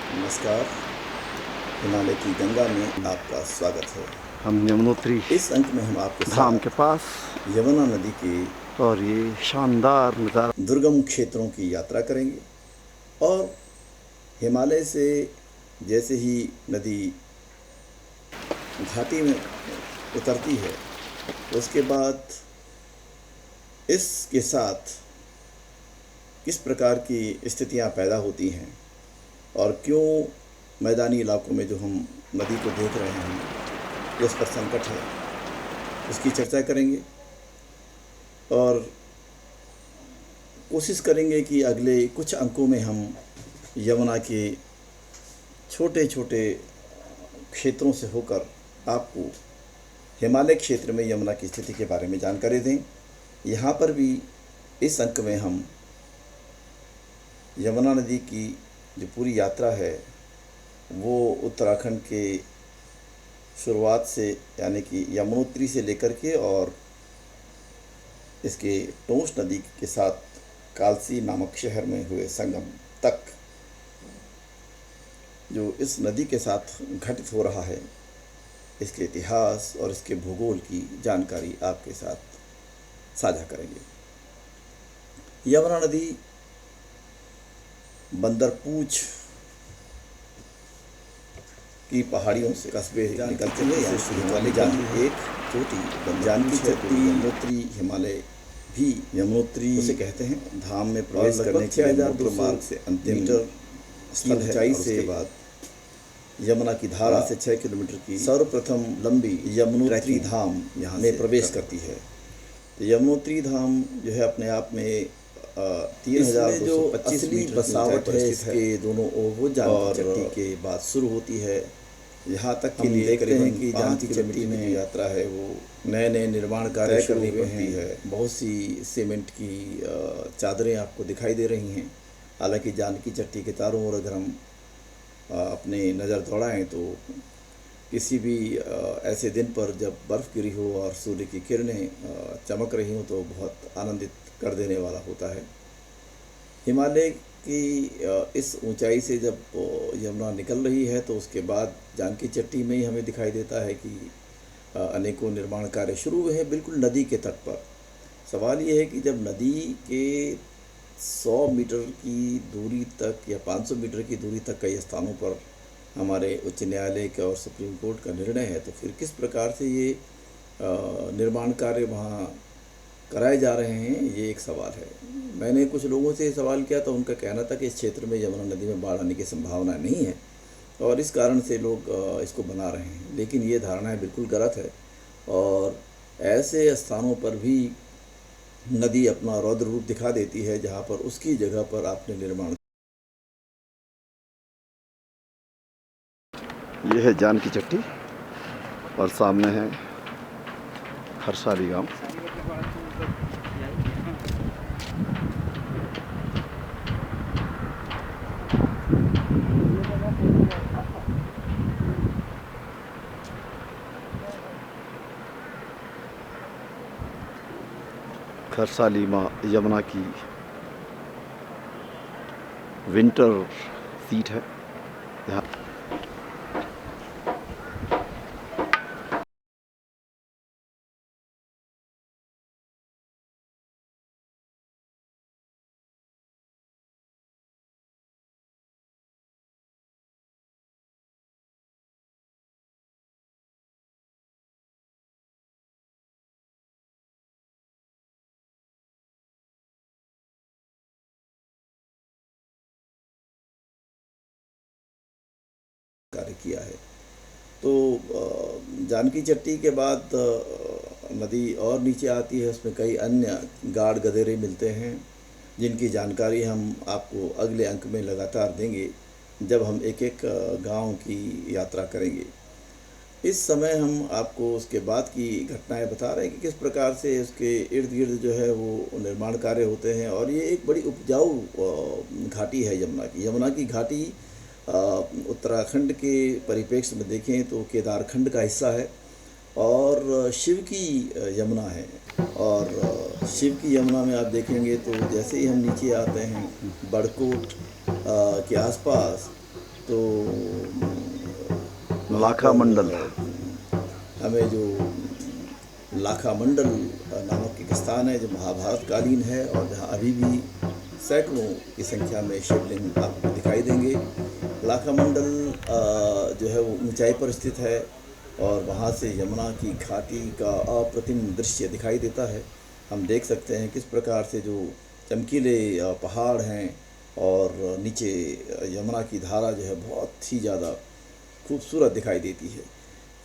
नमस्कार। हिमालय की गंगा में आपका स्वागत है। हम यमुनोत्री इस अंक में हम आपके धाम के साथ पास यमुना नदी के और ये शानदार नज़ारा दुर्गम क्षेत्रों की यात्रा करेंगे और हिमालय से जैसे ही नदी घाटी में उतरती है उसके बाद इसके साथ किस प्रकार की स्थितियां पैदा होती हैं और क्यों मैदानी इलाकों में जो हम नदी को देख रहे हैं उस पर संकट है, उसकी चर्चा करेंगे और कोशिश करेंगे कि अगले कुछ अंकों में हम यमुना के छोटे छोटे क्षेत्रों से होकर आपको हिमालय क्षेत्र में यमुना की स्थिति के बारे में जानकारी दें। यहाँ पर भी इस अंक में हम यमुना नदी की जो पूरी यात्रा है वो उत्तराखंड के शुरुआत से यानी कि यमुनोत्री से लेकर के और इसके टोंस नदी के साथ कालसी नामक शहर में हुए संगम तक जो इस नदी के साथ घटित हो रहा है, इसके इतिहास और इसके भूगोल की जानकारी आपके साथ साझा करेंगे। यमुना नदी बंदरपूछ की पहाड़ियों से कस्बे निकलते हैं, यहाँ से हिमालय जाती एक छोटी जानकी चट्टी यमुनोत्री हिमालय भी यमुनोत्री उसे कहते हैं। धाम में प्रवेश करने के लिए मोटर मार्ग से अंतिम स्थल है। ऊंचाई से बाद यमुना की धारा से 6 किलोमीटर की सर्वप्रथम लंबी यमुनोत्री धाम यहाँ में प्रवेश करती है। तो यमुनोत्री धाम जो है अपने आप में 3225 मीटर बसावट है इसके दोनों ओर वो जानकी चट्टी के बाद शुरू होती है। यहाँ तक के लिए देखते हैं कि जानकी चट्टी में यात्रा है वो नए नए निर्माण कार्य शुरू हुए हैं। बहुत सी सीमेंट की चादरें आपको दिखाई दे रही हैं। हालांकि जानकी चट्टी के चारों ओर अगर हम अपने नज़र दौड़ाएं तो किसी भी ऐसे दिन पर जब बर्फ़ गिरी हो और सूर्य की किरणें चमक रही हों तो बहुत आनंदित कर देने वाला होता है। हिमालय की इस ऊंचाई से जब यमुना निकल रही है तो उसके बाद जानकी चट्टी में ही हमें दिखाई देता है कि अनेकों निर्माण कार्य शुरू हुए हैं बिल्कुल नदी के तट पर। सवाल ये है कि जब नदी के 100 मीटर की दूरी तक या 500 मीटर की दूरी तक कई स्थानों पर हमारे उच्च न्यायालय का और सुप्रीम कोर्ट का निर्णय है, तो फिर किस प्रकार से ये निर्माण कार्य वहाँ कराए जा रहे हैं, ये एक सवाल है। मैंने कुछ लोगों से सवाल किया तो उनका कहना था कि इस क्षेत्र में यमुना नदी में बाढ़ आने की संभावना नहीं है और इस कारण से लोग इसको बना रहे हैं, लेकिन ये धारणाएं बिल्कुल गलत है। और ऐसे स्थानों पर भी नदी अपना रौद्र रूप दिखा देती है जहाँ पर उसकी जगह पर आपने निर्माण। ये है जानकी चट्टी और सामने है खरसाली गांव। खरसाली माँ यमुना की विंटर सीट है यहाँ। कार्य किया है। तो जानकी चट्टी के बाद नदी और नीचे आती है, उसमें कई अन्य गाड़ गदेरे मिलते हैं जिनकी जानकारी हम आपको अगले अंक में लगातार देंगे जब हम एक एक गांव की यात्रा करेंगे। इस समय हम आपको उसके बाद की घटनाएं बता रहे हैं कि किस प्रकार से उसके इर्द गिर्द जो है वो निर्माण कार्य होते हैं। और ये एक बड़ी उपजाऊ घाटी है यमुना की घाटी। उत्तराखंड के परिप्रेक्ष्य में देखें तो केदारखंड का हिस्सा है और शिव की यमुना है। और शिव की यमुना में आप देखेंगे तो जैसे ही हम नीचे आते हैं बड़कोट के आसपास तो लाखा मंडल, हमें जो लाखा मंडल नामक एक स्थान है जो महाभारत कालीन है और जहाँ अभी भी सैकड़ों की संख्या में शिवलिंग आपको दिखाई देंगे। लाखा मंडल जो है वो ऊंचाई पर स्थित है और वहाँ से यमुना की घाटी का अप्रतिम दृश्य दिखाई देता है। हम देख सकते हैं किस प्रकार से जो चमकीले पहाड़ हैं और नीचे यमुना की धारा जो है बहुत ही ज़्यादा खूबसूरत दिखाई देती है।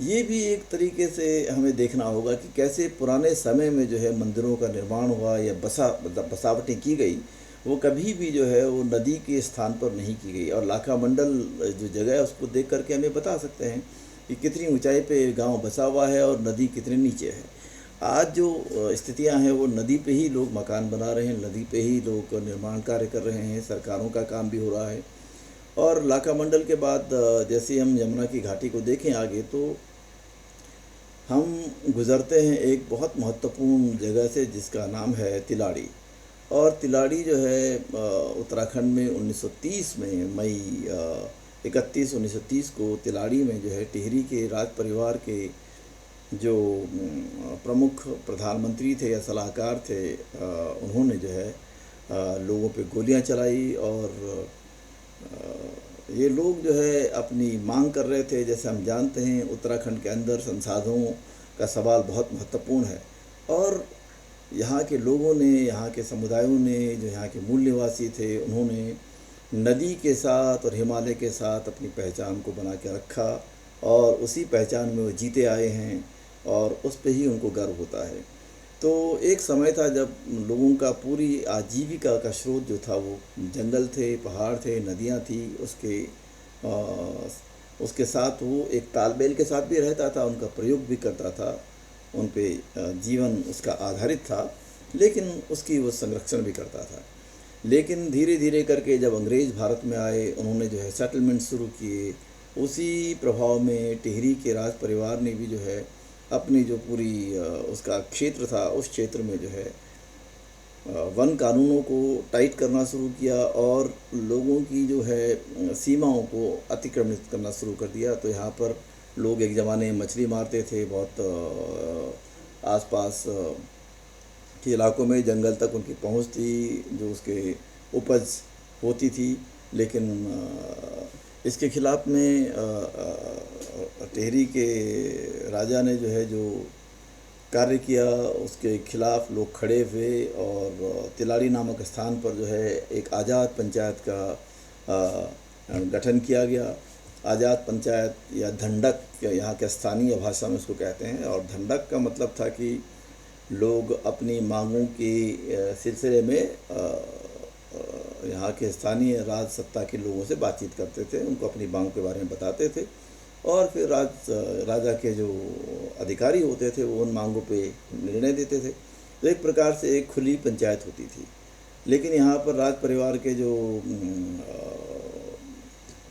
ये भी एक तरीके से हमें देखना होगा कि कैसे पुराने समय में जो है मंदिरों का निर्माण हुआ या बसावटें की गई, वो कभी भी जो है वो नदी के स्थान पर नहीं की गई। और लाखा मंडल जो जगह है उसको देख करके हमें बता सकते हैं कि कितनी ऊंचाई पे गांव बसा हुआ है और नदी कितने नीचे है। आज जो स्थितियां हैं वो नदी पे ही लोग मकान बना रहे हैं, नदी पे ही लोग निर्माण कार्य कर रहे हैं, सरकारों का काम भी हो रहा है। और लाखा मंडल के बाद जैसे हम यमुना की घाटी को देखें आगे, तो हम गुज़रते हैं एक बहुत महत्वपूर्ण जगह से जिसका नाम है तिलाड़ी। और तिलाड़ी जो है उत्तराखंड में 1930 में मई 31 1930 को तिलाड़ी में जो है टिहरी के राज परिवार के जो प्रमुख प्रधानमंत्री थे या सलाहकार थे, उन्होंने जो है लोगों पे गोलियां चलाई। और ये लोग जो है अपनी मांग कर रहे थे। जैसे हम जानते हैं उत्तराखंड के अंदर संसाधनों का सवाल बहुत महत्वपूर्ण है और यहाँ के लोगों ने, यहाँ के समुदायों ने, जो यहाँ के मूल निवासी थे, उन्होंने नदी के साथ और हिमालय के साथ अपनी पहचान को बना के रखा और उसी पहचान में वो जीते आए हैं और उस पे ही उनको गर्व होता है। तो एक समय था जब लोगों का पूरी आजीविका का स्रोत जो था वो जंगल थे, पहाड़ थे, नदियाँ थी। उसके साथ वो एक तालमेल के साथ भी रहता था, उनका प्रयोग भी करता था, उन पे जीवन उसका आधारित था, लेकिन उसकी वो संरक्षण भी करता था। लेकिन धीरे धीरे करके जब अंग्रेज़ भारत में आए, उन्होंने जो है सेटलमेंट शुरू किए। उसी प्रभाव में टिहरी के राज परिवार ने भी जो है अपनी जो पूरी उसका क्षेत्र था, उस क्षेत्र में जो है वन कानूनों को टाइट करना शुरू किया और लोगों की जो है सीमाओं को अतिक्रमित करना शुरू कर दिया। तो यहाँ पर लोग एक ज़माने में मछली मारते थे, बहुत आसपास के इलाकों में जंगल तक उनकी पहुँच थी, जो उसके उपज होती थी। लेकिन इसके खिलाफ में टिहरी के राजा ने जो है जो कार्य किया, उसके खिलाफ लोग खड़े हुए और तिलाड़ी नामक स्थान पर जो है एक आज़ाद पंचायत का गठन किया गया। आज़ाद पंचायत या धंडक यहाँ के स्थानीय भाषा में उसको कहते हैं। और धंडक का मतलब था कि लोग अपनी मांगों के सिलसिले में यहाँ के स्थानीय राज सत्ता के लोगों से बातचीत करते थे, उनको अपनी मांग के बारे में बताते थे और फिर राजा के जो अधिकारी होते थे वो उन मांगों पे निर्णय देते थे। तो एक प्रकार से एक खुली पंचायत होती थी। लेकिन यहाँ पर राज परिवार के जो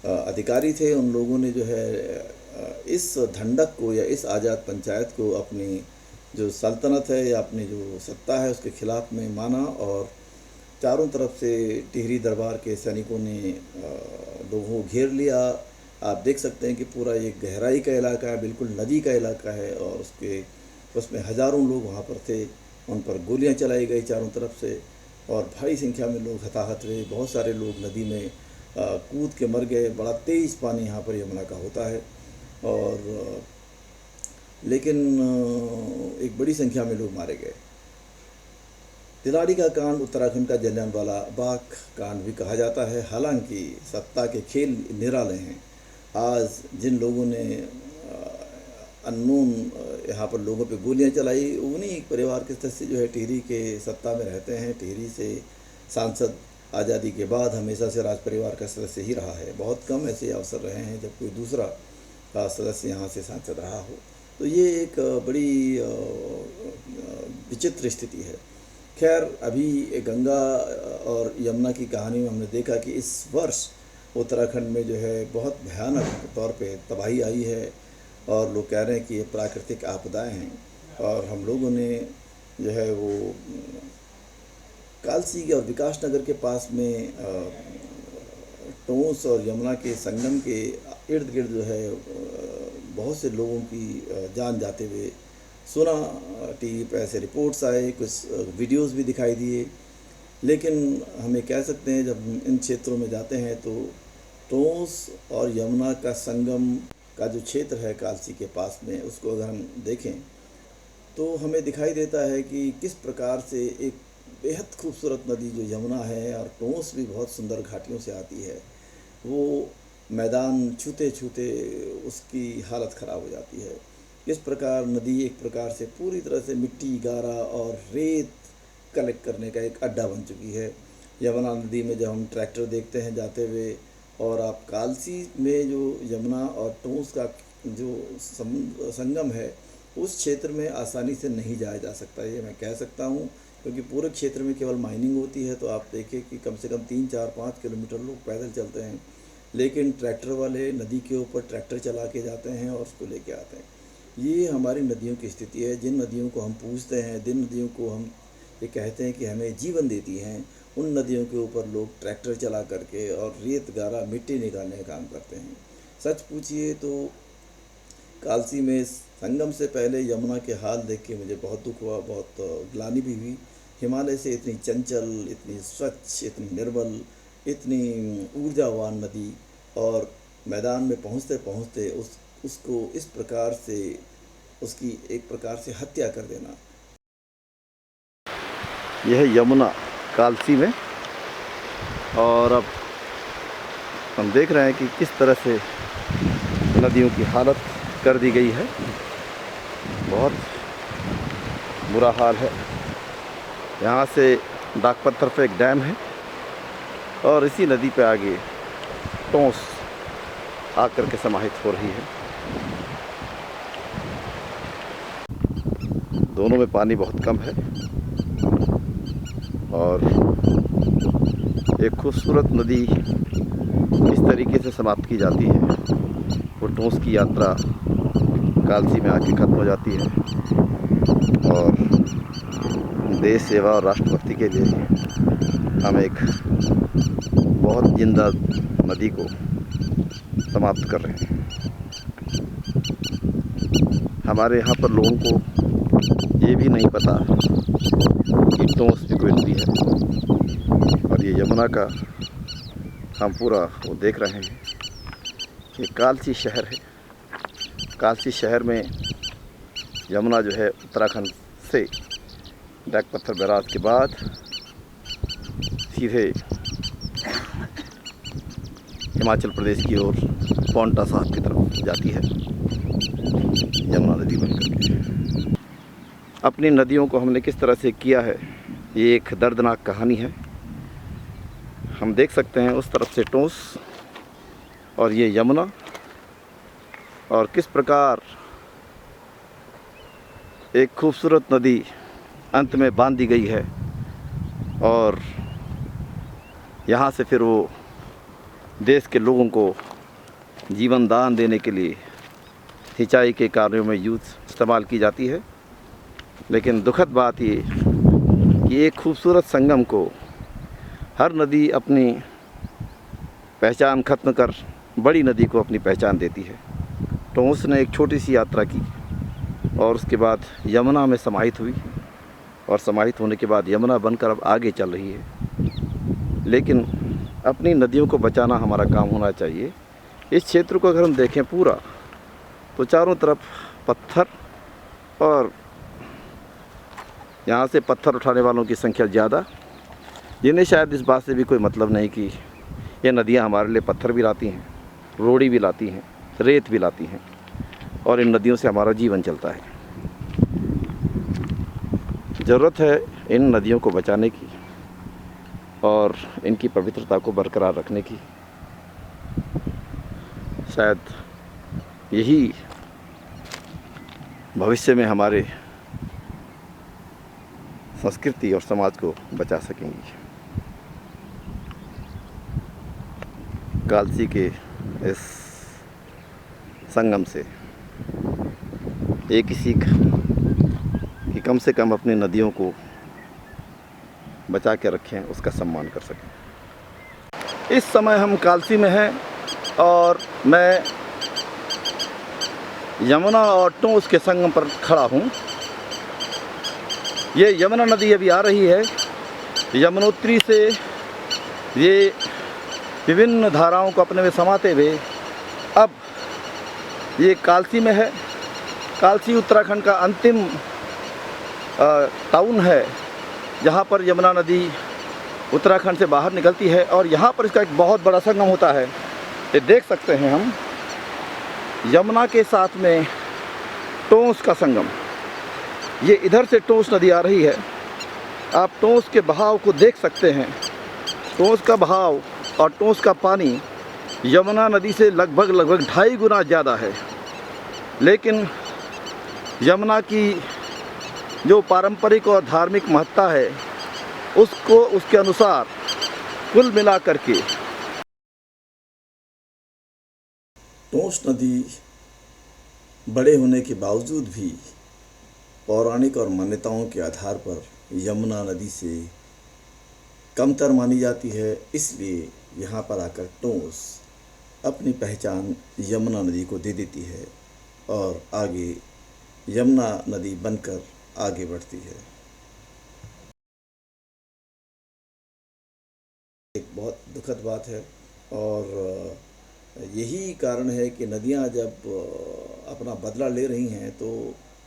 अधिकारी थे, उन लोगों ने जो है इस धंडक को या इस आज़ाद पंचायत को अपनी जो सल्तनत है या अपनी जो सत्ता है उसके खिलाफ में माना और चारों तरफ से टिहरी दरबार के सैनिकों ने लोगों को घेर लिया। आप देख सकते हैं कि पूरा ये गहराई का इलाका है, बिल्कुल नदी का इलाका है और उसमें हज़ारों लोग वहाँ पर थे। उन पर गोलियां चलाई गई चारों तरफ से और भारी संख्या में लोग हताहत हुए। बहुत सारे लोग नदी में कूद के मर गए। बड़ा तेज़ पानी यहाँ पर यमुना का होता है और लेकिन एक बड़ी संख्या में लोग मारे गए। तिलाड़ी का कांड उत्तराखंड का जलियांवाला बाग कांड भी कहा जाता है। हालांकि सत्ता के खेल निराले हैं। आज जिन लोगों ने अननोन यहाँ पर लोगों पे गोलियां चलाई, उन्हीं परिवार के सदस्य जो है टिहरी के सत्ता में रहते हैं। टिहरी से सांसद आज़ादी के बाद हमेशा से राज परिवार का सदस्य ही रहा है। बहुत कम ऐसे अवसर रहे हैं जब कोई दूसरा सदस्य यहाँ से सांसद रहा हो। तो ये एक बड़ी विचित्र स्थिति है। खैर, अभी गंगा और यमुना की कहानी में हमने देखा कि इस वर्ष उत्तराखंड में जो है बहुत भयानक तौर पे तबाही आई है और लोग कह रहे हैं कि ये प्राकृतिक आपदाएं हैं। और हम लोगों ने जो है वो कालसी और विकास नगर के पास में टोंस और यमुना के संगम के इर्द गिर्द जो है बहुत से लोगों की जान जाते हुए सुना। टीवी पर ऐसे रिपोर्ट्स आए, कुछ वीडियोस भी दिखाई दिए, लेकिन हमें कह सकते हैं जब इन क्षेत्रों में जाते हैं तो टोंस और यमुना का संगम का जो क्षेत्र है कालसी के पास में, उसको अगर हम देखें तो हमें दिखाई देता है कि किस प्रकार से एक बेहद खूबसूरत नदी जो यमुना है, और टोंस भी बहुत सुंदर घाटियों से आती है, वो मैदान छूते छूते उसकी हालत ख़राब हो जाती है। इस प्रकार नदी एक प्रकार से पूरी तरह से मिट्टी, गारा और रेत कलेक्ट करने का एक अड्डा बन चुकी है। यमुना नदी में जब हम ट्रैक्टर देखते हैं जाते हुए, और आप कालसी में जो यमुना और टोंस का जो संगम है, उस क्षेत्र में आसानी से नहीं जाया जा सकता, ये मैं कह सकता हूँ, क्योंकि पूरे क्षेत्र में केवल माइनिंग होती है। तो आप देखिए कि कम से कम 3, 4, 5 किलोमीटर लोग पैदल चलते हैं, लेकिन ट्रैक्टर वाले नदी के ऊपर ट्रैक्टर चला के जाते हैं और उसको लेके आते हैं। ये हमारी नदियों की स्थिति है। जिन नदियों को हम पूजते हैं, जिन नदियों को हम ये कहते हैं कि हमें जीवन देती हैं, उन नदियों के ऊपर लोग ट्रैक्टर चला करके और रेत, गारा, मिट्टी निकालने का काम करते हैं। सच पूछिए तो कालसी में संगम से पहले यमुना के हाल देख के मुझे बहुत दुख हुआ, बहुत ग्लानि भी हुई। हिमालय से इतनी चंचल, इतनी स्वच्छ, इतनी निर्मल, इतनी ऊर्जावान नदी, और मैदान में पहुँचते पहुँचते उसको इस प्रकार से, उसकी एक प्रकार से हत्या कर देना। यह है यमुना कालसी में, और अब हम देख रहे हैं कि किस तरह से नदियों की हालत कर दी गई है। बहुत बुरा हाल है। यहाँ से डाक पत्थर पे एक डैम है, और इसी नदी पे आगे टोंस आकर के समाहित हो रही है। दोनों में पानी बहुत कम है, और एक खूबसूरत नदी इस तरीके से समाप्त की जाती है। वो टोंस की यात्रा कालसी में आके ख़त्म हो जाती है, और देश सेवा और राष्ट्रभक्ति के लिए हम एक बहुत जिंदा नदी को समाप्त कर रहे हैं। हमारे यहाँ पर लोगों को ये भी नहीं पता कि टोंस भी कोई नदी है, और ये यमुना का हम पूरा वो देख रहे हैं। ये कालसी शहर है। कालसी शहर में यमुना जो है उत्तराखंड से डाक पत्थर बैराज के बाद सीधे हिमाचल प्रदेश की ओर पांवटा साहिब की तरफ जाती है यमुना नदी बनकर के। अपनी नदियों को हमने किस तरह से किया है, ये एक दर्दनाक कहानी है। हम देख सकते हैं उस तरफ से टोंस और ये यमुना, और किस प्रकार एक खूबसूरत नदी अंत में बांध दी गई है, और यहाँ से फिर वो देश के लोगों को जीवन दान देने के लिए सिंचाई के कार्यों में इस्तेमाल की जाती है। लेकिन दुखद बात ये कि एक खूबसूरत संगम को हर नदी अपनी पहचान ख़त्म कर बड़ी नदी को अपनी पहचान देती है। टोंस ने एक छोटी सी यात्रा की, और उसके बाद यमुना में समाहित हुई, और समाहित होने के बाद यमुना बनकर अब आगे चल रही है। लेकिन अपनी नदियों को बचाना हमारा काम होना चाहिए। इस क्षेत्र को अगर हम देखें पूरा, तो चारों तरफ पत्थर, और यहाँ से पत्थर उठाने वालों की संख्या ज़्यादा, जिन्हें शायद इस बात से भी कोई मतलब नहीं कि ये नदियाँ हमारे लिए पत्थर भी लाती हैं, रोड़ी भी लाती हैं, रेत भी लाती हैं, और इन नदियों से हमारा जीवन चलता है। ज़रूरत है इन नदियों को बचाने की और इनकी पवित्रता को बरकरार रखने की। शायद यही भविष्य में हमारे संस्कृति और समाज को बचा सकेंगी। कालसी के इस संगम से एक ही सीख कि कम से कम अपनी नदियों को बचा के रखें, उसका सम्मान कर सकें। इस समय हम कालसी में हैं और मैं यमुना और टोंस के संगम पर खड़ा हूँ। ये यमुना नदी अभी आ रही है। यमुनोत्री से ये विभिन्न धाराओं को अपने में समाते हुए अब ये कालसी में है। कालसी उत्तराखंड का अंतिम टाउन है जहाँ पर यमुना नदी उत्तराखंड से बाहर निकलती है और यहाँ पर इसका एक बहुत बड़ा संगम होता है। ये देख सकते हैं हम, यमुना के साथ में टोंस का संगम। ये इधर से टोंस नदी आ रही है। आप टोंस के बहाव को देख सकते हैं। टोंस का बहाव और टोंस का पानी यमुना नदी से लगभग 2.5 गुना ज़्यादा है। लेकिन यमुना की जो पारंपरिक और धार्मिक महत्ता है उसको उसके अनुसार कुल मिलाकर के टोंस नदी बड़े होने के बावजूद भी पौराणिक और मान्यताओं के आधार पर यमुना नदी से कमतर मानी जाती है। इसलिए यहाँ पर आकर टोंस अपनी पहचान यमुना नदी को दे देती है और आगे यमुना नदी बनकर आगे बढ़ती है। एक बहुत दुखद बात है और यही कारण है कि नदियाँ जब अपना बदला ले रही हैं तो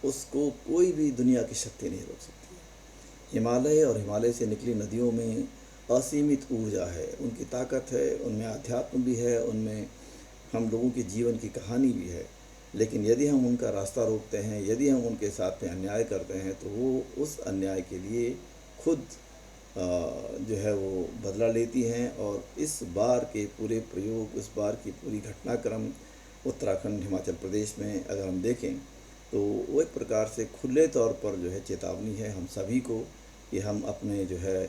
उसको कोई भी दुनिया की शक्ति नहीं रोक सकती। हिमालय और हिमालय से निकली नदियों में असीमित ऊर्जा है, उनकी ताकत है, उनमें अध्यात्म भी है, उनमें हम लोगों के जीवन की कहानी भी है। लेकिन यदि हम उनका रास्ता रोकते हैं, यदि हम उनके साथ में अन्याय करते हैं तो वो उस अन्याय के लिए खुद जो है वो बदला लेती हैं। और इस बार के पूरे प्रयोग, इस बार की पूरी घटनाक्रम उत्तराखंड हिमाचल प्रदेश में अगर हम देखें तो वो एक प्रकार से खुले तौर पर जो है चेतावनी है हम सभी को कि हम अपने जो है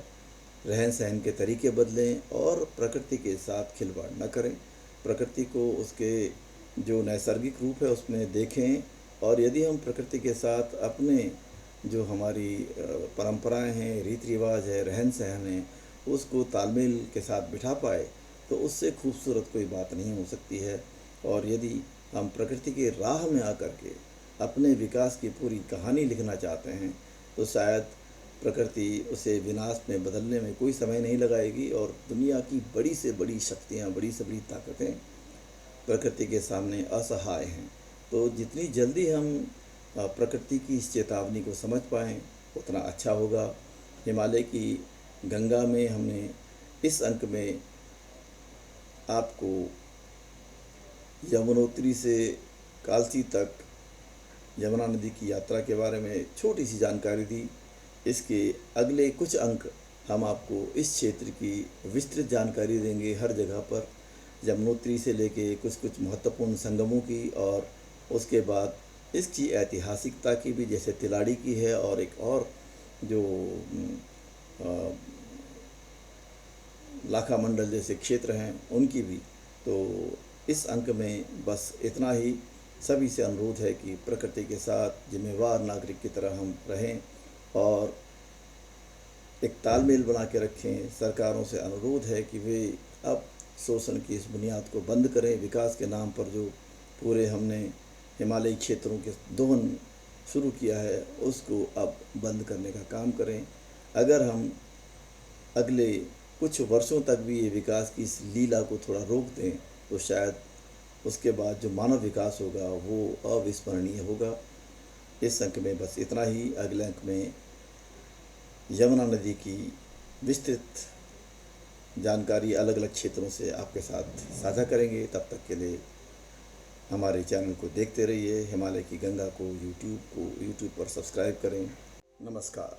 रहन सहन के तरीके बदलें और प्रकृति के साथ खिलवाड़ न करें। प्रकृति को उसके जो नैसर्गिक रूप है उसमें देखें और यदि हम प्रकृति के साथ अपने जो हमारी परंपराएं हैं, रीति रिवाज है, रहन सहन है, उसको तालमेल के साथ बिठा पाए तो उससे खूबसूरत कोई बात नहीं हो सकती है। और यदि हम प्रकृति के राह में आकर के अपने विकास की पूरी कहानी लिखना चाहते हैं तो शायद प्रकृति उसे विनाश में बदलने में कोई समय नहीं लगाएगी। और दुनिया की बड़ी से बड़ी शक्तियाँ, बड़ी से बड़ी ताकतें प्रकृति के सामने असहाय हैं। तो जितनी जल्दी हम प्रकृति की इस चेतावनी को समझ पाएँ उतना अच्छा होगा। हिमालय की गंगा में हमने इस अंक में आपको यमुनोत्री से कालसी तक यमुना नदी की यात्रा के बारे में छोटी सी जानकारी दी। इसके अगले कुछ अंक हम आपको इस क्षेत्र की विस्तृत जानकारी देंगे, हर जगह पर यमुनोत्री से लेके कुछ कुछ महत्वपूर्ण संगमों की और उसके बाद इसकी ऐतिहासिकता की भी, जैसे तिलाड़ी की है और एक और जो लाखा मंडल जैसे क्षेत्र हैं उनकी भी। तो इस अंक में बस इतना ही। सभी से अनुरोध है कि प्रकृति के साथ जिम्मेवार नागरिक की तरह हम रहें और एक तालमेल बना के रखें। सरकारों से अनुरोध है कि वे अब शोषण की इस बुनियाद को बंद करें। विकास के नाम पर जो पूरे हमने हिमालयी क्षेत्रों के दोहन शुरू किया है उसको अब बंद करने का काम करें। अगर हम अगले कुछ वर्षों तक भी ये विकास की इस लीला को थोड़ा रोक दें तो शायद उसके बाद जो मानव विकास होगा वो अविस्मरणीय होगा। इस अंक में बस इतना ही। अगले अंक में यमुना नदी की विस्तृत जानकारी अलग अलग क्षेत्रों से आपके साथ साझा करेंगे। तब तक के लिए हमारे चैनल को देखते रहिए। हिमालय की गंगा को यूट्यूब पर सब्सक्राइब करें। नमस्कार।